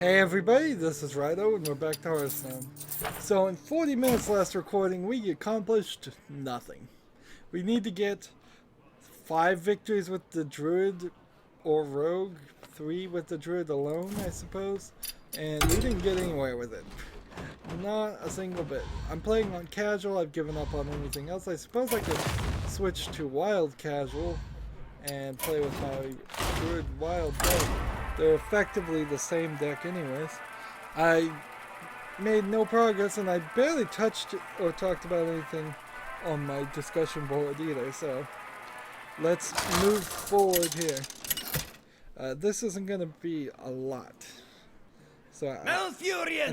Hey everybody, this is Rydo and we're back to Hearthstone. So in 40 minutes last recording, we accomplished nothing. We need to get 5 victories with the Druid or Rogue, 3 with the Druid alone, I suppose, and we didn't get anywhere with it. Not a single bit. I'm playing on casual, I've given up on anything else. I suppose I could switch to wild casual and play with my Druid wild deck. They're effectively the same deck anyways. I made no progress and I barely touched or talked about anything on my discussion board either, so let's move forward here. This isn't going to be a lot. So I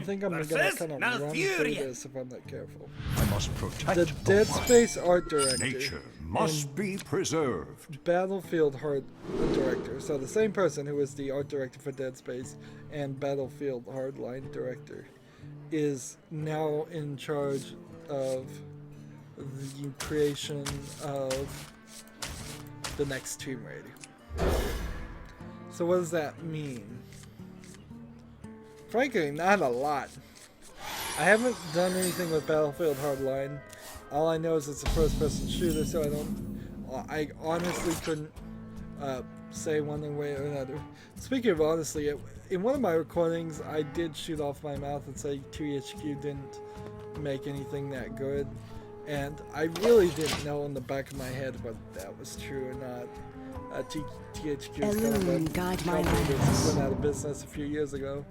think I'm going to kind of run through this if I'm not careful. I must protect the Dead Space art director. Nature must be preserved. Battlefield art director. So the same person who was the art director for Dead Space and Battlefield Hardline director is now in charge of the creation of the next Tomb Raider. So what does that mean? Frankly, not a lot. I haven't done anything with Battlefield Hardline. All I know is it's a first-person shooter, so I honestly couldn't say one way or another. Speaking of honestly, in one of my recordings, I did shoot off my mouth and say THQ didn't make anything that good, and I really didn't know in the back of my head whether that was true or not. THQ went out of business a few years ago.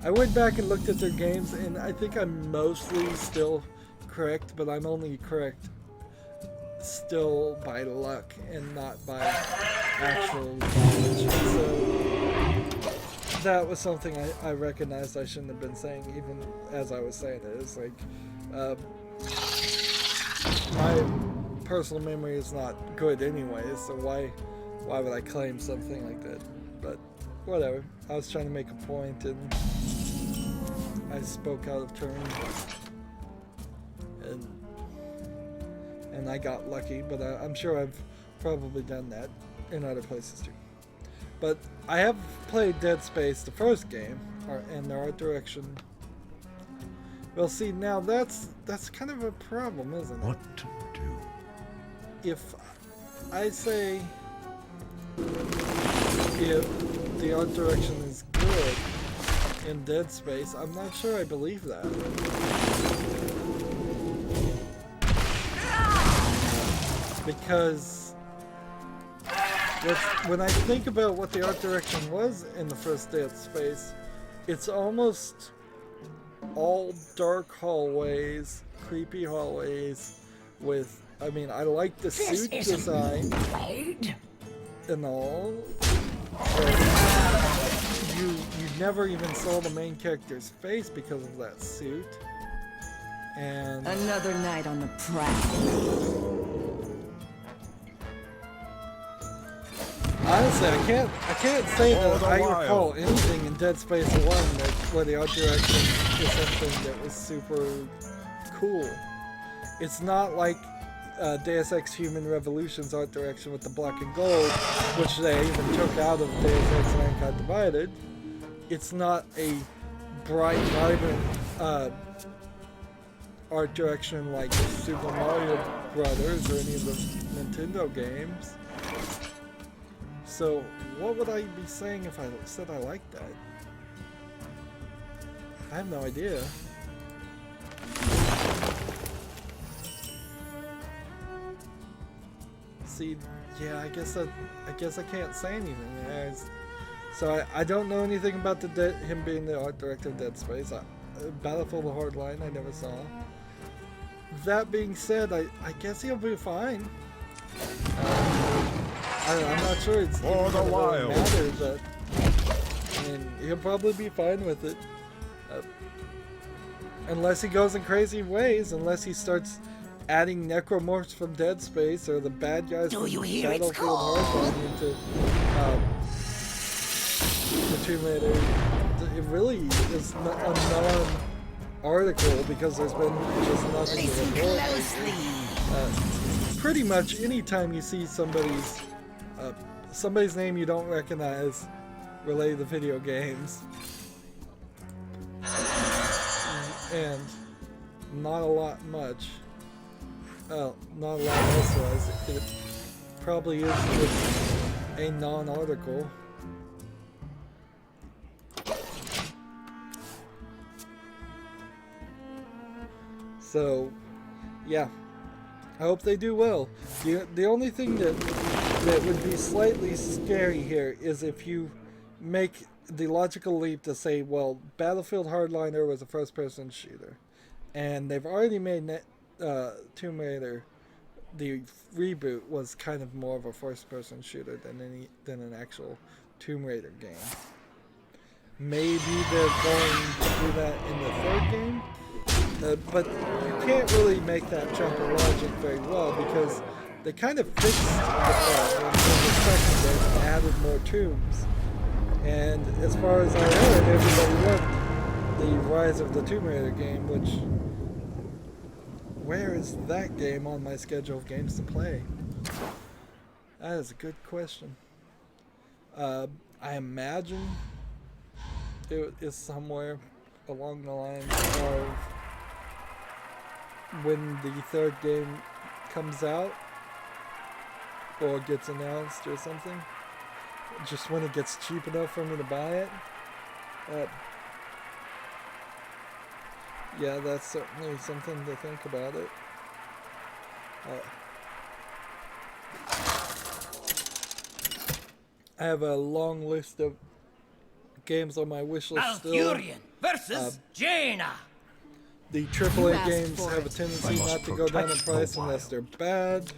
I went back and looked at their games, and I think I'm mostly still correct, but I'm only correct still by luck and not by actual knowledge. So that was something I recognized I shouldn't have been saying, even as I was saying it. It's like my personal memory is not good anyway, so why would I claim something like that? But whatever. I was trying to make a point and I spoke out of turn, and I got lucky, but I'm sure I've probably done that in other places too. But I have played Dead Space, the first game, and their art direction. Well, see, now that's kind of a problem, isn't it? What to do? If I say if the art direction is good in Dead Space, I'm not sure I believe that. Because when I think about what the art direction was in the first Dead Space, it's almost all dark hallways, creepy hallways with, I mean, I like the suit design and all, but you never even saw the main character's face because of that suit. And another night on the prowl. Honestly, I can't say that I recall anything in Dead Space 1 where the art direction is something that was super cool. It's not like Deus Ex Human Revolution's art direction with the black and gold, which they even took out of Deus Ex Mankind Divided. It's not a bright, vibrant art direction like Super Mario Brothers or any of the Nintendo games. So, what would I be saying if I said I liked that? I have no idea. See, yeah, I guess I can't say anything. So I don't know anything about him being the art director of Dead Space. Battlefield Hardline I never saw. That being said, I guess he'll be fine. I'm not sure it's For the wild. Matter, but I mean, he'll probably be fine with it. Unless he goes in crazy ways, unless he starts adding necromorphs from Dead Space or the bad guys from Battlefield Hardline into the Tomb Raider. It really is a non-article because there's been just nothing to report. Pretty much anytime you see somebody's name you don't recognize related to video games, and not a lot much. Oh, not a lot else. It probably is just a non-article. So, yeah, I hope they do well. The only thing that would be slightly scary here is if you make the logical leap to say, well, Battlefield Hardliner was a first-person shooter, and they've already made Tomb Raider. The reboot was kind of more of a first-person shooter than an actual Tomb Raider game. Maybe they're going to do that in the third game, but you can't really make that jump of logic very well because they kind of fixed the problem in the second game and added more tombs. And as far as I heard, everybody loved the Rise of the Tomb Raider game, which... Where is that game on my schedule of games to play? That is a good question. I imagine it is somewhere along the lines of when the third game comes out or gets announced or something. Just when it gets cheap enough for me to buy it. Yeah, that's certainly something to think about it. I have a long list of games on my wish list still. versus Jaina. The AAA games have a tendency not to go down in price unless they're bad,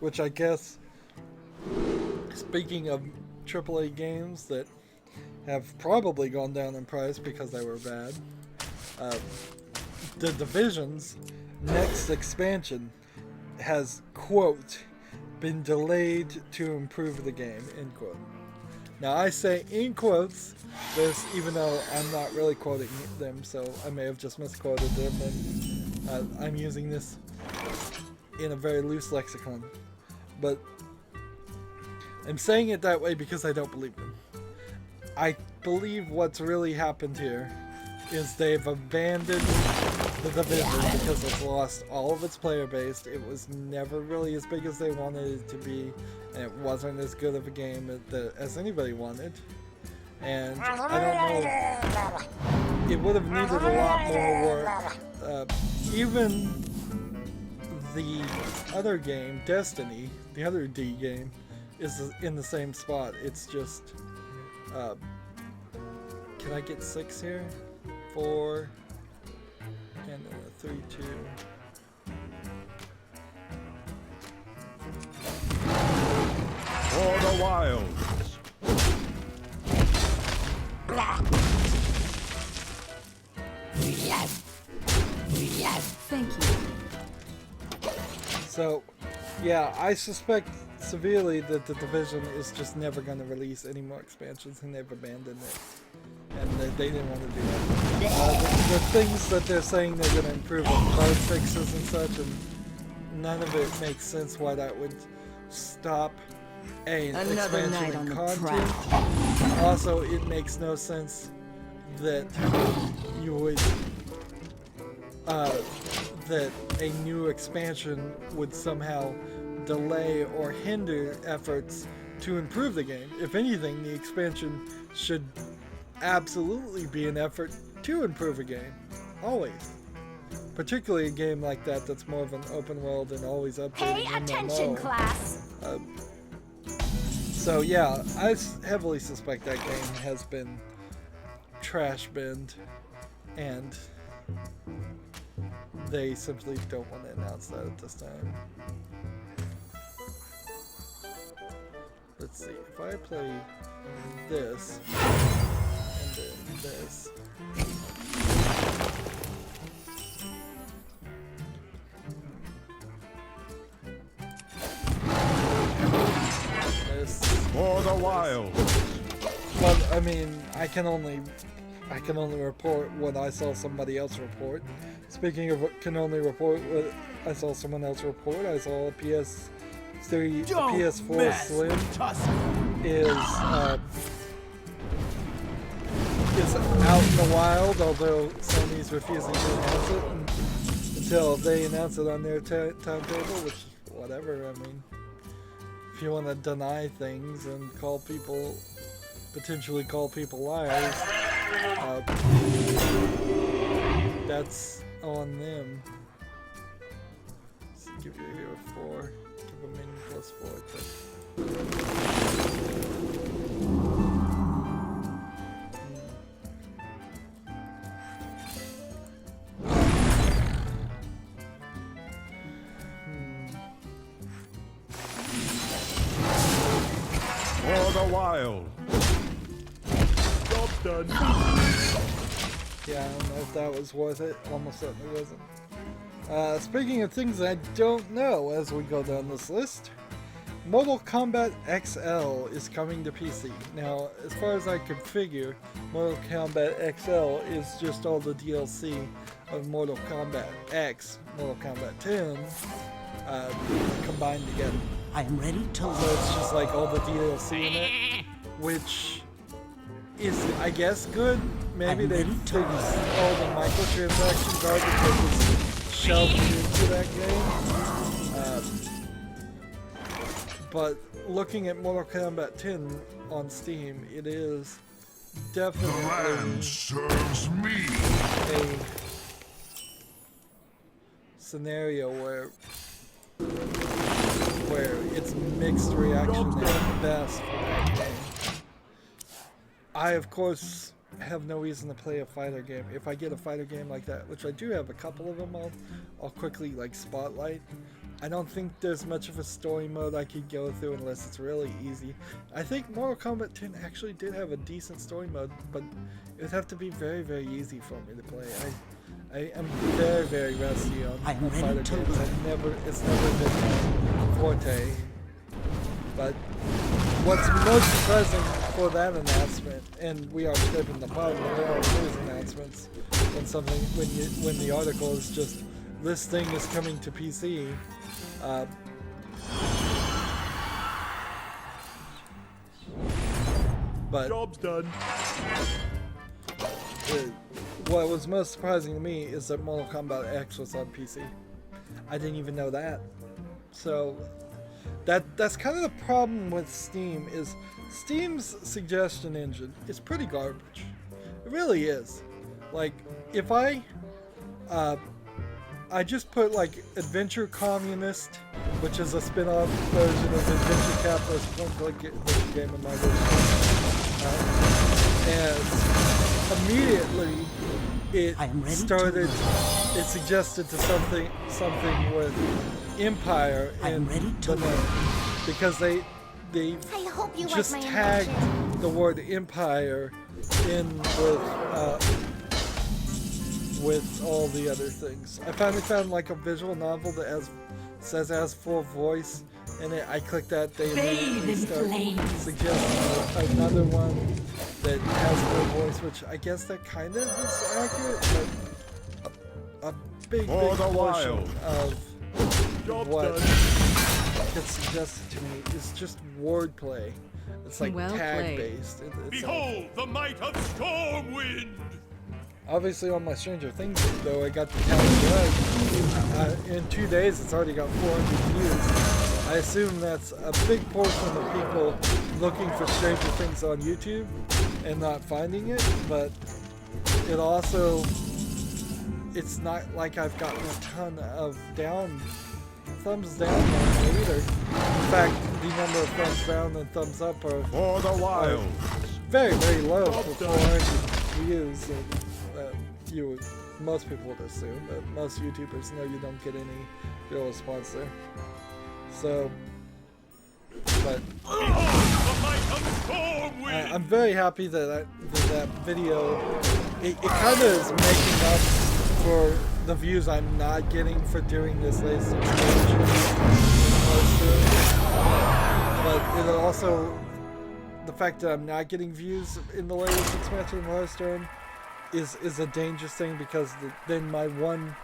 which I guess, speaking of AAA games that have probably gone down in price because they were bad, The Division's next expansion has, quote, been delayed to improve the game, end quote. Now I say in quotes, even though I'm not really quoting them, so I may have just misquoted them, and I'm using this in a very loose lexicon. But I'm saying it that way because I don't believe them. I believe what's really happened here is they've abandoned the Division because it's lost all of its player base. It was never really as big as they wanted it to be, and it wasn't as good of a game as anybody wanted. And I don't know, it would have needed a lot more work. Even the other game, Destiny, the other D game, is in the same spot. It's just, can I get 6 here? 4 and 3, 2. For the wilds. Thank you. So, yeah, I suspect severely that the Division is just never going to release any more expansions, and they've abandoned it. And they didn't want to do that. The things that they're saying they're going to improve on bug fixes and such, and none of it makes sense why that would stop an expansion in content. Also, it makes no sense that you would that a new expansion would somehow delay or hinder efforts to improve the game. If anything, the expansion should absolutely be an effort to improve a game. Always. Particularly a game like that that's more of an open world and always updating. Pay attention, class! So yeah, I heavily suspect that game has been trash binned, and they simply don't want to announce that at this time. Let's see, if I play this, and then this. For the wild. But I mean, I can only report what I saw somebody else report. Speaking of can only report what I saw someone else report, I saw a PS3, PS4 Slim is out in the wild, although Sony's refusing to announce it until they announce it on their timetable, which, whatever, I mean, if you want to deny things and potentially call people liars, that's on them. Let's give you here a 4, give a minion +4, For the wild. Job done. Yeah, I don't know if that was worth it. Almost certainly wasn't. Speaking of things I don't know as we go down this list, Mortal Kombat XL is coming to PC. Now, as far as I could figure, Mortal Kombat XL is just all the DLC of Mortal Kombat X, Mortal Kombat 10, combined together. I am ready to So it's just like all the DLC in it, which is, I guess, good. Maybe they fixed all the microtransactions garbage that was shoved into that game. But looking at Mortal Kombat 10 on Steam, it is definitely serves me. a scenario where it's mixed reaction at best for that game. I, of course, have no reason to play a fighter game. If I get a fighter game like that, which I do have a couple of them, I'll quickly like spotlight. I don't think there's much of a story mode I could go through unless it's really easy. I think Mortal Kombat 10 actually did have a decent story mode, but it would have to be very, very easy for me to play. I am very, very rusty on fighter games. It's never been my forte. But what's most surprising for that announcement, and we are skipping the part where there are news announcements, when the article is just, this thing is coming to PC. But Job's done. What was most surprising to me is that Mortal Kombat X was on PC. I didn't even know that. So that's kind of the problem with Steam, is Steam's suggestion engine is pretty garbage. It really is. Like, if I just put like Adventure Communist, which is a spin-off version of Adventure Capitalist point-click adventure game in my version, and immediately it suggested to something with Empire in the name, because they just tagged the word Empire in with all the other things. I finally found like a visual novel that says it has full voice in it. I clicked that, they immediately start suggesting another one that has full voice, which I guess that kind of is accurate, but a big portion of what gets suggested to me is just wordplay. It's like tag based. Behold the might of Stormwind! Obviously on my Stranger Things though, I got the talent in 2 days it's already got 400 views. I assume that's a big portion of people looking for Stranger Things on YouTube and not finding it, but it's not like I've gotten a ton of thumbs down on it either. In fact, the number of thumbs down and thumbs up are very, very low for 400 views. Most people would assume, but most YouTubers know you don't get any real response there. So, but I'm very happy that that video, it kind of is making up for the views I'm not getting for doing this latest expansion. But it also, the fact that I'm not getting views in the latest expansion of Hearthstone is a dangerous thing, because then my one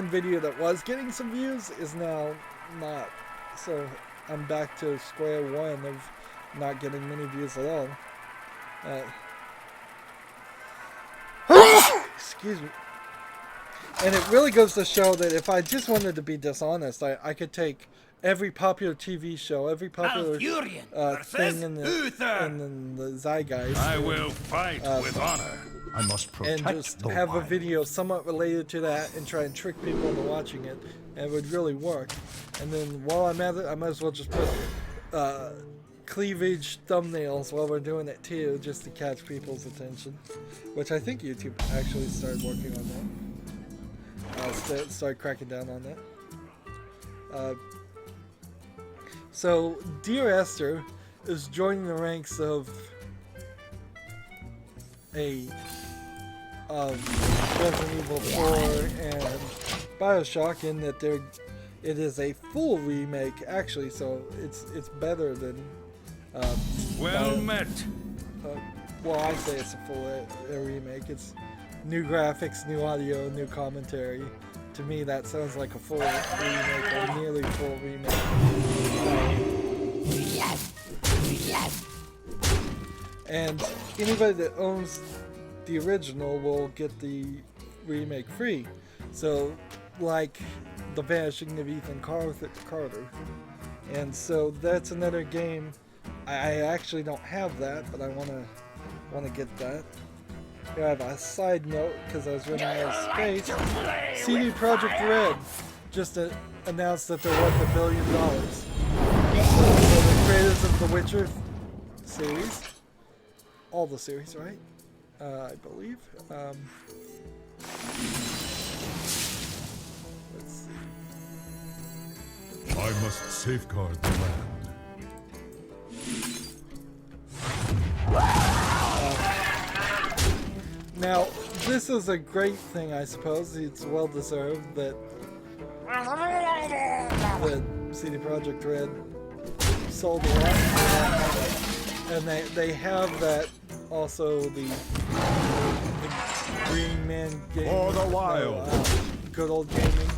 video that was getting some views is now not. So I'm back to square one of not getting many views at all. excuse me. And it really goes to show that if I just wanted to be dishonest, I could take every popular TV show, every popular thing in the zeitgeist. I will fight with honor. I must protect and just the have a wild. video somewhat related to that and try and trick people into watching it, and it would really work. And then while I'm at it, I might as well just put cleavage thumbnails while we're doing it too, just to catch people's attention. Which I think YouTube actually started working on that. Started cracking down on that. So Dear Esther is joining the ranks of Resident Evil 4 and BioShock in that it is a full remake actually, so it's better than Well met. well, I say it's a full remake. It's new graphics, new audio, new commentary. To me, that sounds like a full remake or nearly full remake. And anybody that owns the original will get the remake free. So, like The Vanishing of Ethan Carter. And so that's another game. I actually don't have that, but I want to get that. Here I have a side note because I was running out of space. CD Projekt Red just announced that they're worth $1 billion. So the creators of the Witcher series, all the series, right? I believe. Let's see. I must safeguard the land. Now, this is a great thing, I suppose. It's well deserved that CD Projekt Red sold a lot, and they have that also the Green Man Gaming, For the wild. Good Old Gaming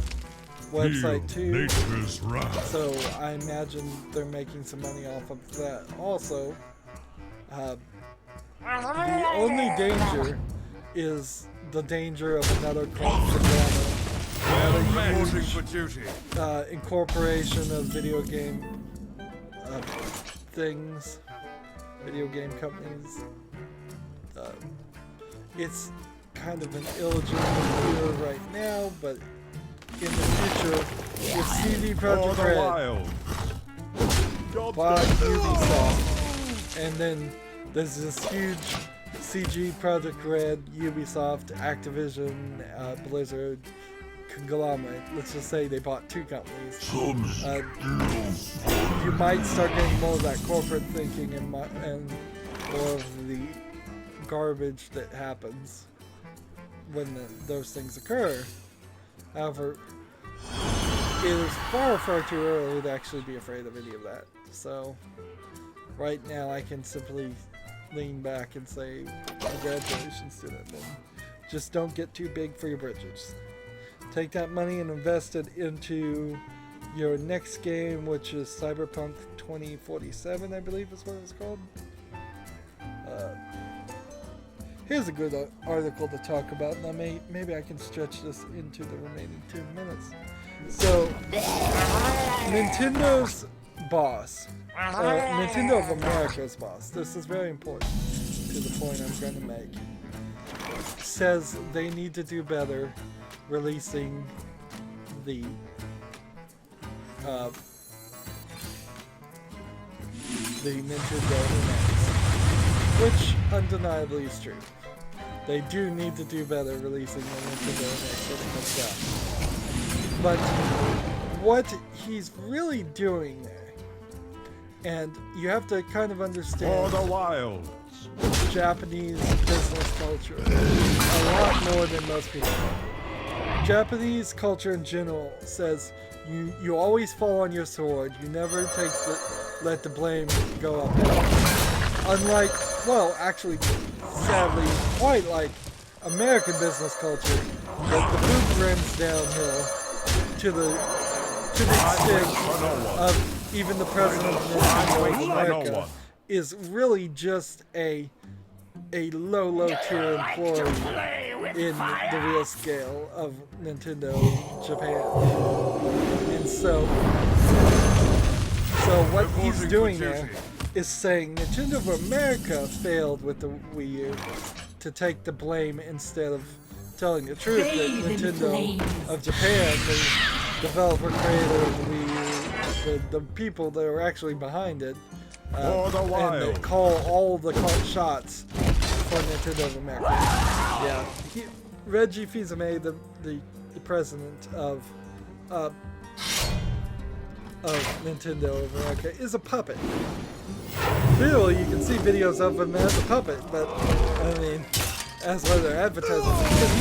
website Feel too. nature's wrath. So I imagine they're making some money off of that. Also, the only danger is the danger of another cross-program, Well Reporting met. for duty. incorporation of video game things, video game companies. It's kind of an illegitimate fear right now, but in the future, if CD For Projekt the Red wild. bought Ubisoft, and then there's this huge CG Projekt Red, Ubisoft, Activision, Blizzard conglomerate. Let's just say they bought two companies. You might start getting more of that corporate thinking and more of the garbage that happens when those things occur. However, it is far too early to actually be afraid of any of that. So, right now I can simply lean back and say congratulations to them, and just don't get too big for your britches. Take that money and invest it into your next game, which is Cyberpunk 2047, I believe is what it's called. Here's a good article to talk about, and maybe I can stretch this into the remaining 2 minutes. So, Nintendo's boss, Nintendo of America's boss, this is very important to the point I'm going to make, says they need to do better releasing the Nintendo NX, which undeniably is true. They do need to do better releasing the Nintendo NX when it comes out. But what he's really doing there, and you have to kind of For understand the wild. Japanese business culture a lot more than most people know. Japanese culture in general says you always fall on your sword. You never let the blame go up. Unlike, well, actually, sadly, quite like American business culture, that the boot runs downhill to the extent of even the president of America is really just a a low tier employee in the real scale of Nintendo Japan. And so what he's doing there is saying Nintendo of America failed with the Wii U to take the blame instead of telling the truth that Nintendo of Japan, the developer creator of the Wii U, the people that are actually behind it, and they call all the shots for Nintendo of America. Yeah, Reggie Fils-Aimé, the president of Nintendo of America, is a puppet. Literally, you can see videos of him as a puppet, but I mean, as what they're advertising, because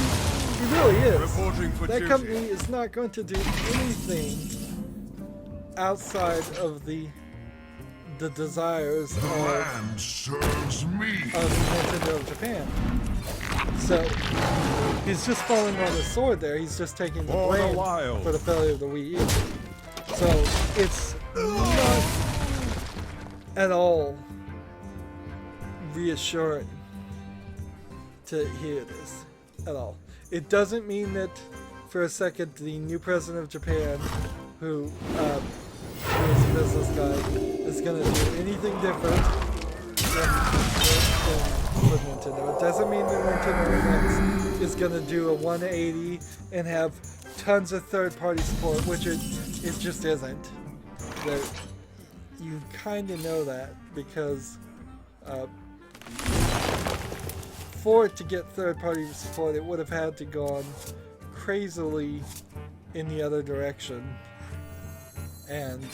he really is. That company is not going to do anything outside of the desires of Nintendo of Japan. So he's just falling on his sword there. He's just taking the blame for the failure of the Wii U. So it's not at all reassuring to hear this at all. It doesn't mean that for a second the new president of Japan, who is a business guy, is going to do anything different than with Nintendo. It doesn't mean that Nintendo is going to do a 180 and have tons of third-party support, which it just isn't. You kind of know that because for it to get third-party support, it would have had to gone crazily in the other direction and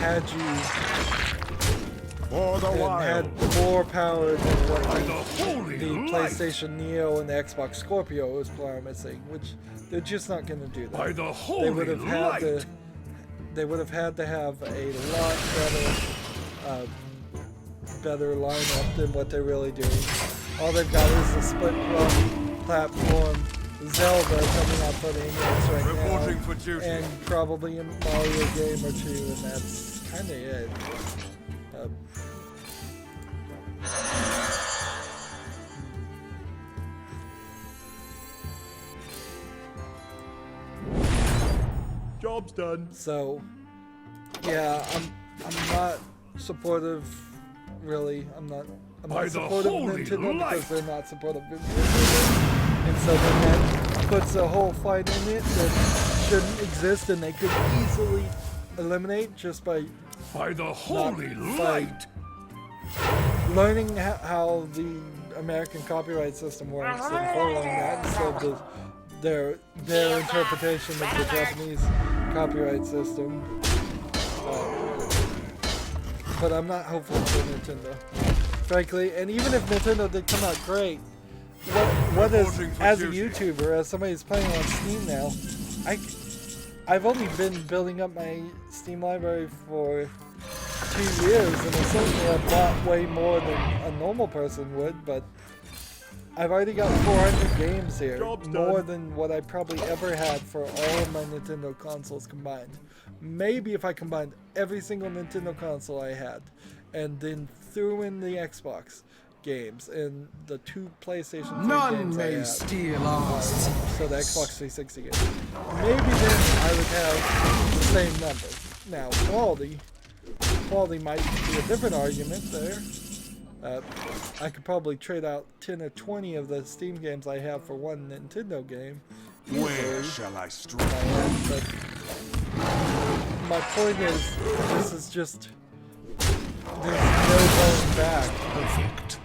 had more power than what the PlayStation Neo and the Xbox Scorpio was promising, which they're just not going to do that. They would have had to have a lot better lineup than what they're really doing. All they've got is a split platform Zelda coming out for the NES right now, and probably a Mario game or two, and that's kind of it. Job's done. So, yeah, I'm not supportive. Really, I'm not supportive of Nintendo because they're not supportive of Nintendo. And so then that puts a whole fight in it that shouldn't exist, and they could easily eliminate just by the holy light. Learning how the American copyright system works and following that instead of their interpretation of the Japanese copyright system. But I'm not hopeful for Nintendo, frankly. And even if Nintendo did come out great, what is, as a YouTuber, as somebody who's playing on Steam now, I've only been building up my Steam library for 2 years, and I certainly have bought way more than a normal person would, but I've already got 400 games here, more than what I probably ever had for all of my Nintendo consoles combined. Maybe if I combined every single Nintendo console I had, and then threw in the Xbox games and the 2 PlayStation 3 games I had, so the Xbox 360 games, maybe then I would have the same number. Now, quality might be a different argument there. I could probably trade out 10 or 20 of the Steam games I have for one Nintendo game. Where shall I strike? But my point is, this is just, there's no going back. Perfect.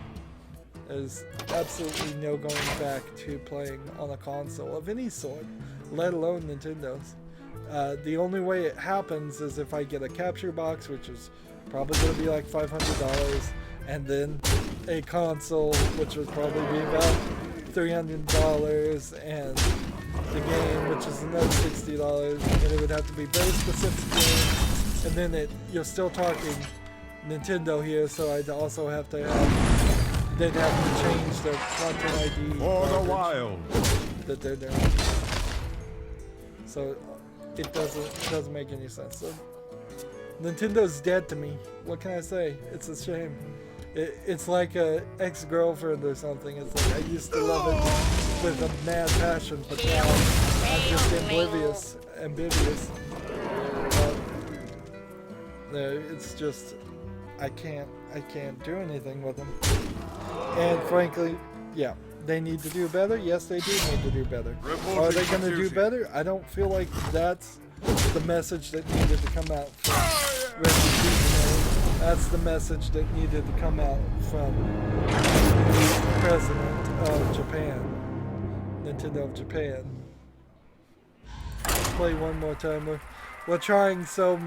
There's absolutely no going back to playing on a console of any sort, let alone Nintendo's. The only way it happens is if I get a capture box, which is probably going to be like $500, and then a console, which would probably be about $300, and the game, which is another $60, and it would have to be very specific game, and then you're still talking Nintendo here, so I'd also have to have, they'd have to change their content ID For the wild. that they're doing. So it doesn't make any sense. So Nintendo's dead to me. What can I say? It's a shame. It's like a ex-girlfriend or something. It's like I used to love it with a mad passion, but now I'm just ambivalous. It's just I can't do anything with them. And frankly, yeah, they need to do better. Yes, they do need to do better. Are they going to do better? I don't feel like that's the message that needed to come out from That's the message that needed to come out from the president of Japan, Nintendo of Japan. Play one more time. We're trying so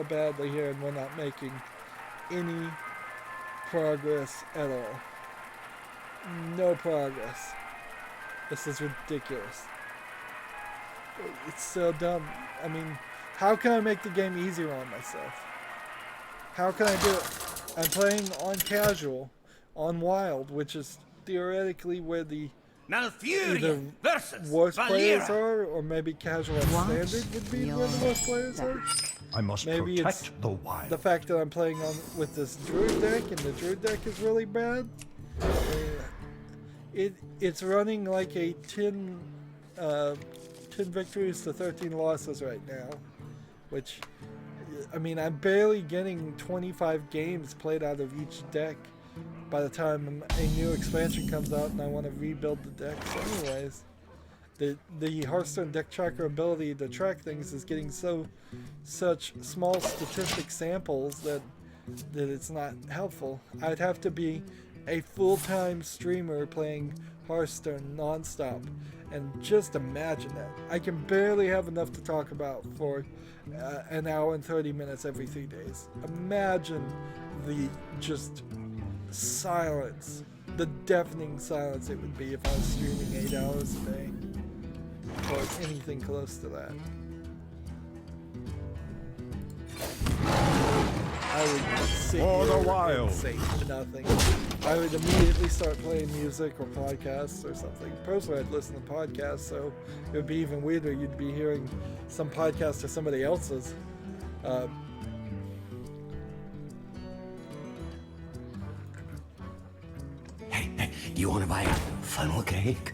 badly here, and we're not making any progress at all. No progress. This is ridiculous. It's so dumb. I mean, how can I make the game easier on myself? How can I do it? I'm playing on casual, on wild, which is theoretically where the either worst players are, or maybe casual and standard would be where the worst players are. I must Maybe protect it's the wild. the fact that I'm playing on with this druid deck, and the druid deck is really bad. It's running like a 10 victories to 13 losses right now, which, I mean, I'm barely getting 25 games played out of each deck by the time a new expansion comes out and I want to rebuild the decks anyways. The Hearthstone deck tracker ability to track things is getting such small statistic samples that it's not helpful. I'd have to be a full-time streamer playing Hearthstone non-stop, and just imagine that. I can barely have enough to talk about for an hour and 30 minutes every 3 days. Imagine the just silence, the deafening silence it would be if I was streaming 8 hours a day, or anything close to that. I would sit here and say nothing. I would immediately start playing music or podcasts or something. Personally, I'd listen to podcasts, so it would be even weirder. You'd be hearing some podcast or somebody else's. Hey, you want to buy a funnel cake?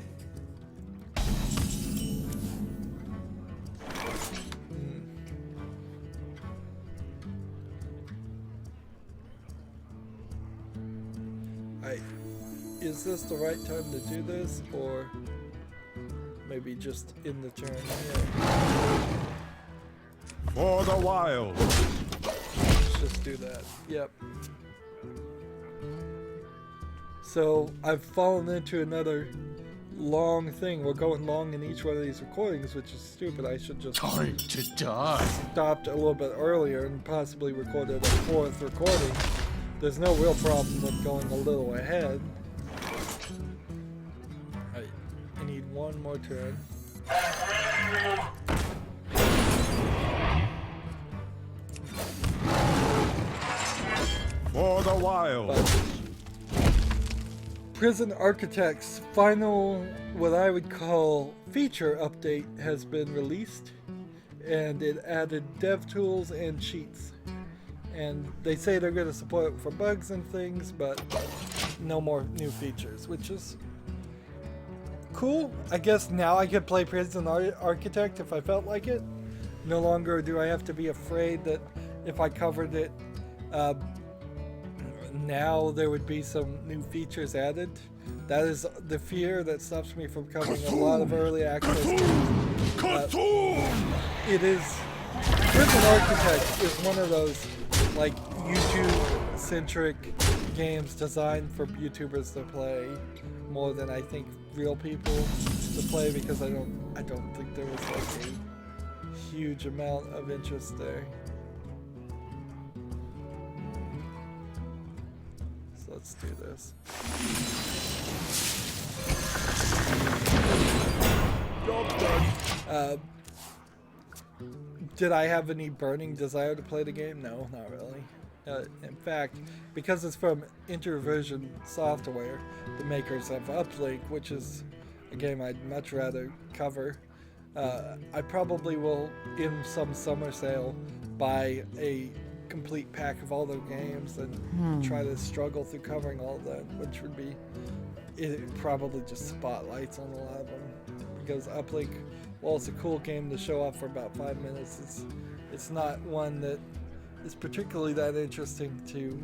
Is this the right time to do this, or maybe just in the turn here? For the wild. Let's just do that. Yep. So I've fallen into another long thing. We're going long in each one of these recordings, which is stupid. I should just Time to die. stopped a little bit earlier and possibly recorded a fourth recording. There's no real problem with going a little ahead. I need one more turn. For the wild. But Prison Architect's final, what I would call, feature update has been released, and it added dev tools and cheats. And they say they're going to support it for bugs and things, but no more new features, which is cool. I guess now I could play Prison Architect if I felt like it. No longer do I have to be afraid that if I covered it, now there would be some new features added. That is the fear that stops me from covering a lot of early access. It is, Prison Architect is one of those like YouTube-centric games designed for YouTubers to play more than I think real people to play, because I don't think there was like a huge amount of interest there. So let's do this. Did I have any burning desire to play the game? No, not really. In fact, because it's from Interversion Software, the makers of Uplink, which is a game I'd much rather cover, I probably will, in some summer sale, buy a complete pack of all their games and try to struggle through covering all of them, which would be probably just spotlights on a lot of them. Because Uplink, while it's a cool game to show off for about 5 minutes, it's not one that is particularly that interesting to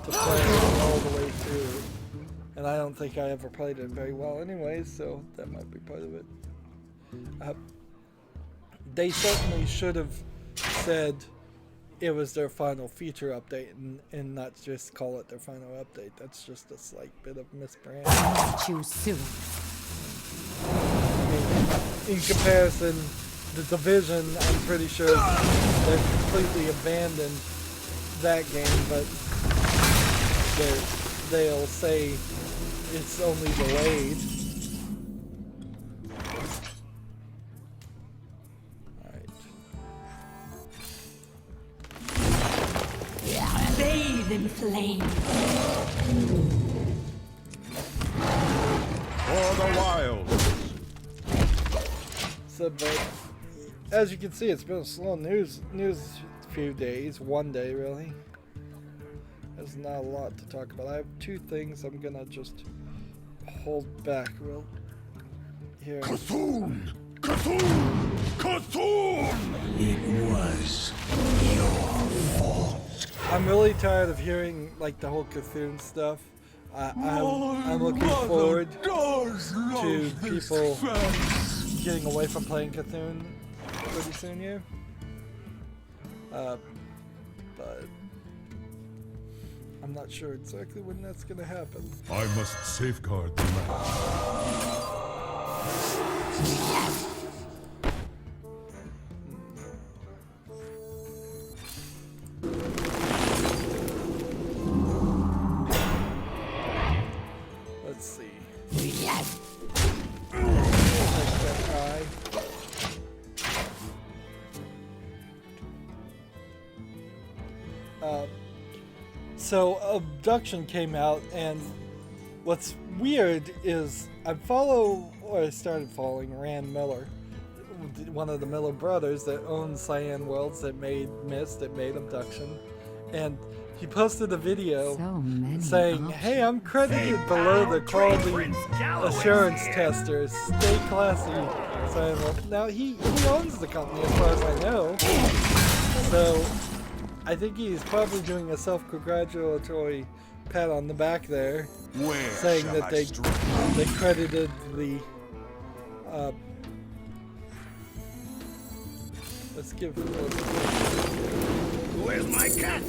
play all the way through. And I don't think I ever played it very well anyways, so that might be part of it. They certainly should have said it was their final feature update and not just call it their final update. That's just a slight bit of misbranding. Too soon. In comparison, the Division, I'm pretty sure they've completely abandoned that game, but they'll say it's only delayed. Bathe in flame. For the wilds. So, but as you can see, it's been a slow news few days, one day really. There's not a lot to talk about. I have two things I'm gonna just hold back real here. Cthulhu! Cthulhu! Cthulhu! It was your fault. I'm really tired of hearing like the whole Cthulhu stuff. I'm looking forward to people getting away from playing Cthulhu pretty soon here. But I'm not sure exactly when that's going to happen. I must safeguard the land. Let's see. Take that eye. So Abduction came out, and what's weird is I started following Rand Miller, one of the Miller brothers that owns Cyan Worlds, that made Myst, that made Abduction, and he posted a video saying, "Hey, I'm credited below the quality assurance testers. Stay classy." Cyan Worlds. Now he owns the company as far as I know, so I think he's probably doing a self-congratulatory pat on the back there, Where saying shall that I they credited the. Let's give. Where's my cat?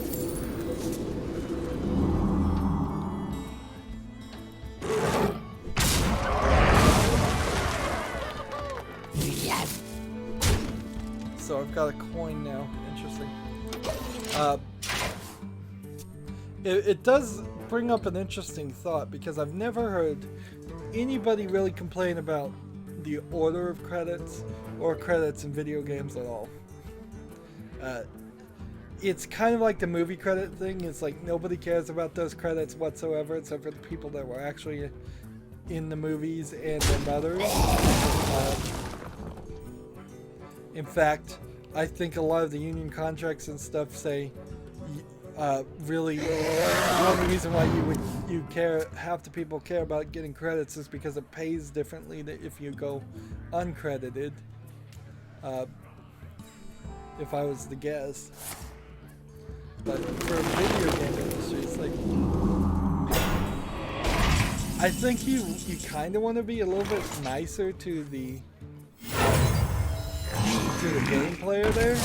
So I've got a coin now. Interesting. It does bring up an interesting thought, because I've never heard anybody really complain about the order of credits or credits in video games at all. It's kind of like the movie credit thing. It's like nobody cares about those credits whatsoever, except for the people that were actually in the movies and their mothers. In fact, I think a lot of the union contracts and stuff say really the only reason why half the people care about getting credits is because it pays differently than if you go uncredited. If I was to guess. But for the video game industry, it's like, I think you kind of want to be a little bit nicer to the game player there.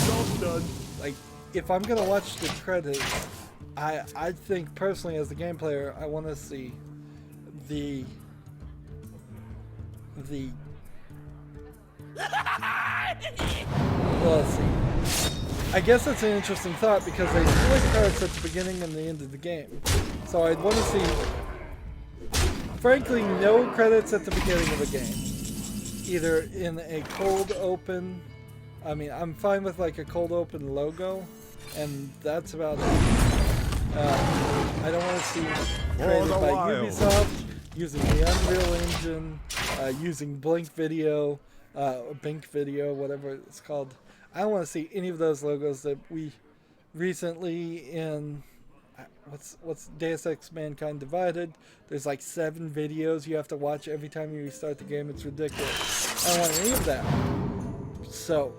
Like, if I'm gonna watch the credits, I think personally as the game player, I want to see the well, let's see. I guess that's an interesting thought, because they split cards at the beginning and the end of the game. So I'd want to see, frankly, no credits at the beginning of a game. Either in a cold open, I mean, I'm fine with like a cold open logo, and that's about it. I don't want to see created by Ubisoft, using the Unreal Engine, using Blink Video, or Bink Video, whatever it's called. I don't want to see any of those logos that we recently in what's Deus Ex Mankind Divided. There's like 7 videos you have to watch every time you restart the game. It's ridiculous. I don't want any of that. So,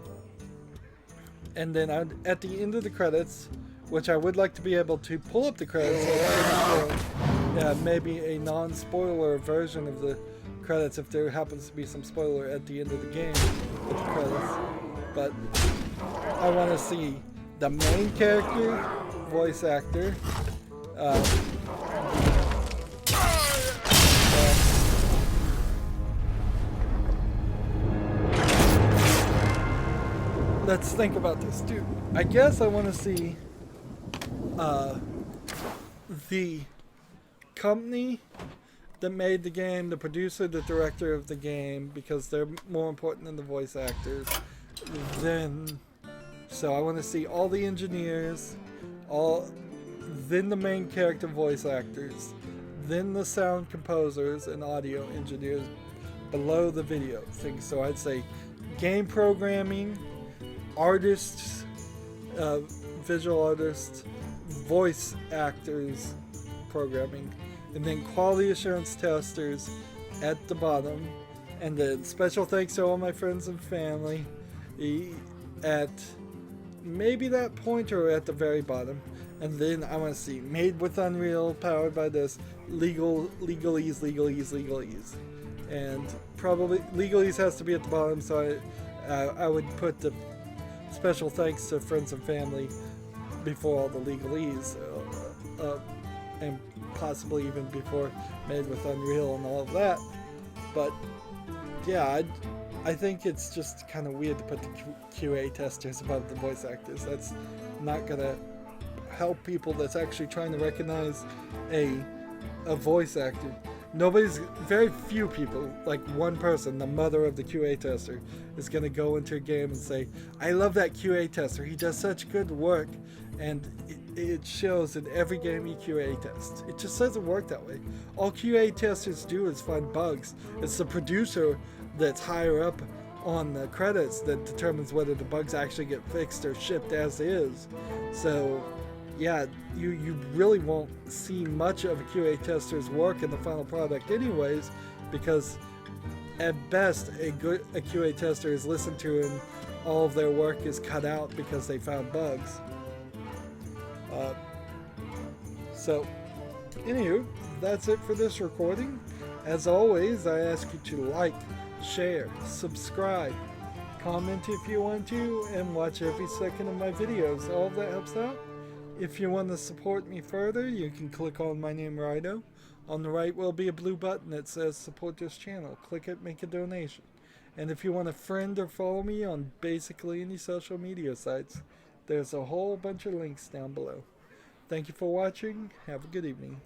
and then at the end of the credits, which I would like to be able to pull up the credits, maybe a non-spoiler version of the credits if there happens to be some spoiler at the end of the game with the credits. But I want to see the main character, voice actor, let's think about this too. I guess I want to see the company that made the game, the producer, the director of the game, because they're more important than the voice actors. So I want to see all the engineers, then the main character voice actors, then the sound composers and audio engineers below the video thing. So I'd say game programming, artists, visual artists, voice actors, programming, and then quality assurance testers at the bottom, and then special thanks to all my friends and family at maybe that point or at the very bottom. And then I want to see made with Unreal, powered by this, legalese, and probably legalese has to be at the bottom, so I would put the special thanks to friends and family before all the legalese, and possibly even before made with Unreal and all of that. But yeah, I think it's just kind of weird to put the QA testers above the voice actors. That's not gonna help people that's actually trying to recognize a voice actor. Very few people, like one person, the mother of the QA tester, is going to go into a game and say, I love that QA tester, he does such good work, and it shows in every game he QA tests. It just doesn't work that way. All QA testers do is find bugs. It's the producer that's higher up on the credits that determines whether the bugs actually get fixed or shipped as is. So yeah, you really won't see much of a QA tester's work in the final product anyways, because at best a QA tester is listened to and all of their work is cut out because they found bugs. So anywho, that's it for this recording. As always, I ask you to like, share, subscribe, comment if you want to, and watch every second of my videos. All of that helps out. If you want to support me further, you can click on my name, Rydo. On the right will be a blue button that says support this channel. Click it, make a donation. And if you want to friend or follow me on basically any social media sites, there's a whole bunch of links down below. Thank you for watching. Have a good evening.